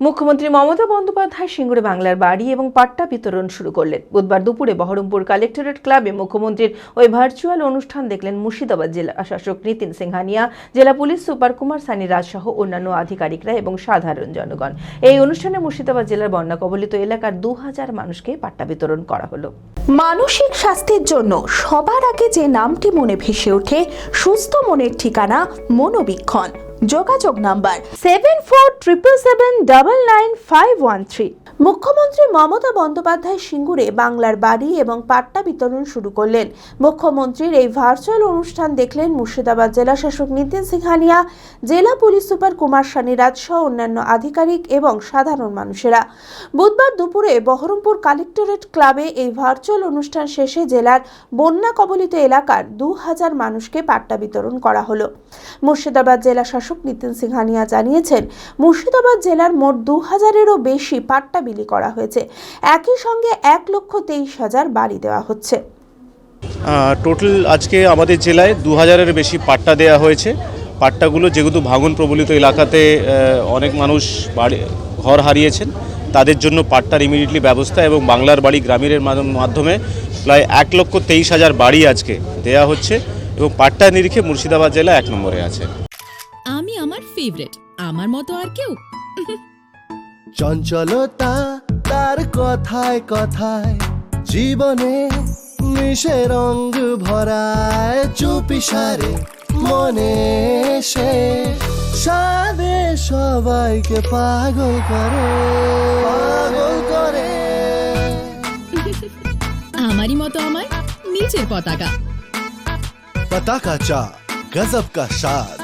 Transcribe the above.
মুখ্যমন্ত্রী মমতা বন্দ্যোপাধ্যায় সিঙ্গুরে বাংলার বাড়ি এবং পাট্টা বিতরণ শুরু করলেন। বুধবার দুপুরে বহরমপুর কালেক্টরেট ক্লাবে মুখ্যমন্ত্রীর ওই ভার্চুয়াল অনুষ্ঠান দেখলেন মুর্শিদাবাদ জেলা শাসক নিতিন সিংহানিয়া, জেলা পুলিশ সুপার কুমার সানি রাজ সহ অন্যান্য আধিকারিকরা এবং সাধারণ জনগণ। এই অনুষ্ঠানে মুর্শিদাবাদ জেলার বন্যা কবলিত এলাকার 2000 মানুষকে পাট্টা বিতরণ করা হলো। মানসিক স্বাস্থ্যের জন্য সবার আগে যে নামটি মনে ভেসে ওঠে, সুস্থ মনের ঠিকানা মনোবীক্ষণ। যোগাযোগ নাম্বার 7477799513। মুখ্যমন্ত্রী মমতা বন্দ্যোপাধ্যায় সিঙ্গুরে বাংলার বাড়ি এবং পাট্টা বিতরণ শুরু করলেন। মুখ্যমন্ত্রীর এই ভার্চুয়াল অনুষ্ঠান দেখলেন মুর্শিদাবাদ জেলা শাসক নিতিন সিংহানিয়া, জেলা পুলিশ সুপার কুমার সানি রাজ সহ অন্যান্য আধিকারিক এবং সাধারণ মানুষেরা। বুধবার দুপুরে বহরমপুর কালেক্টরেট ক্লাবে এই ভার্চুয়াল অনুষ্ঠান শেষে জেলার বন্যা কবলিত এলাকার 2000 মানুষকে পাট্টা বিতরণ করা হলো। মুর্শিদাবাদ জেলা শাসক নিতিন সিংহানিয়া জানিয়েছেন, মুর্শিদাবাদ জেলার মোট 2000-এরও বেশি পাট্টা বিলি করা হয়েছে। একই সঙ্গে 1,23,000 বাড়ি দেওয়া হচ্ছে। টোটাল আজকে আমাদের জেলায় 2000-এর বেশি পাট্টা দেওয়া হয়েছে। পাট্টাগুলো যেহেতু ভাঙন প্রবলিত এলাকাতে অনেক মানুষ ঘর হারিয়েছেন, তাদের জন্য পাট্টার ইমিডিয়েটলি ব্যবস্থা এবং বাংলার বাড়ি গ্রামীণের মাধ্যমে প্রায় 1,23,000 বাড়ি আজকে দেওয়া হচ্ছে এবং পাট্টার নিরিখে মুর্শিদাবাদ জেলা 1 নম্বরে আছে। আমি আমার ফেভারিট, আমার মতো আর কেউ। চঞ্চলতা তার কথায় কথায় জীবনে মিশে রঙ ভরায়, চুপি সারে মনে সে সাদে সবাইকে পাগল করে, পাগল করে। আমারই মতো আমার নিচের পতাকা। পতাকা চা, গজব কা স্বাদ।